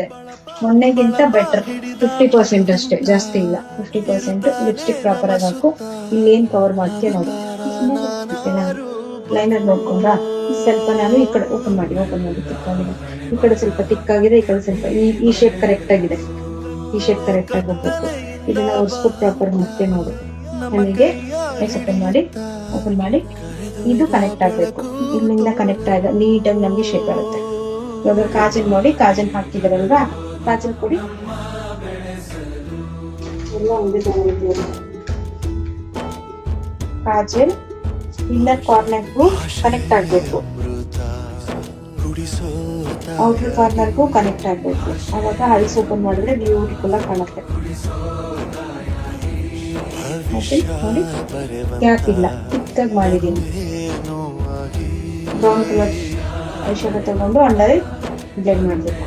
ಆಗುತ್ತೆ. ಮೊನ್ನೆಗಿಂತ ಬೆಟರ್ 50% ಅಷ್ಟೇ, ಜಾಸ್ತಿ ಇಲ್ಲ. 50% ಲಿಪ್ಸ್ಟಿಕ್ ಪ್ರಾಪರ್ ಆಗಿ ಹಾಕು. ಇಲ್ಲೇನ್ ಕವರ್ ಮಾಡ್ತೀಯ ನೋಡಿ, ಲೈನರ್ ನೋಡ್ಕೊಂಡ ಸ್ವಲ್ಪ ನಾನು ಈ ಕಡೆ ಓಪನ್ ಮಾಡಿ ತಿಕ್ಕಾಗಿದೆ. ಈ ಕಡೆ ಸ್ವಲ್ಪ ತಿಕ್ಕಾಗಿದೆ, ಈ ಕಡೆ ಸ್ವಲ್ಪ ಈ ಶೇಪ್ ಕರೆಕ್ಟ್ ಆಗಿದೆ. ಈ ಶೇಪ್ ಕರೆಕ್ಟ್ ಆಗಿ ಹೋಗ್ಬೇಕು. ಇದನ್ನ ಒರ್ಸ್ಬಿಟ್ಟು ಪ್ರಾಪರ್ ಮತ್ತೆ ನೋಡು. ನನಗೆ ಓಪನ್ ಮಾಡಿ ಇದು ಕನೆಕ್ಟ್ ಆಗ್ಬೇಕು. ಇಲ್ಲಿಂದ ಕನೆಕ್ಟ್ ಆಗ ನೀಟಾಗಿ ನಮ್ಗೆ ಶೇಪ್ ಬರುತ್ತೆ. ಇವಾಗ ಕಾಜಲ್ ನೋಡಿ, ಕಾಜಲ್ ಹಾಕ್ತಿದಾರಲ್ವಾ, ಕಾಜಲ್ ಕೊಡಿ ಎಲ್ಲ ಒಂದೇ ತಗೊಂಡಿದ್ದೀವಿ. ಕಾಜಲ್ ಇನ್ನರ್ ಕಾರ್ನರ್ಗೂ ಕನೆಕ್ಟ್ ಆಗ್ಬೇಕು, ಔಟರ್ ಕಾರ್ನರ್ಗೂ ಕನೆಕ್ಟ್ ಆಗ್ಬೇಕು. ಅವಾಗ ಐಸ್ ಓಪನ್ ಮಾಡಿದ್ರೆ ಬ್ಯೂಟಿಫುಲ್ ಆಗಿ ಕಾಣುತ್ತೆ. ನೋಡಿ ಗ್ಯಾಪ್ ಇಲ್ಲ, ಚಿಕ್ಕದಾಗಿ ಮಾಡಿದೀನಿ. ಬ್ರೌನ್ ಕಲರ್ ಐಶ್ಯಾಡೋ ತಗೊಂಡು ಅಂಡರ್ ಬ್ಲೆಂಡ್ ಮಾಡಬೇಕು.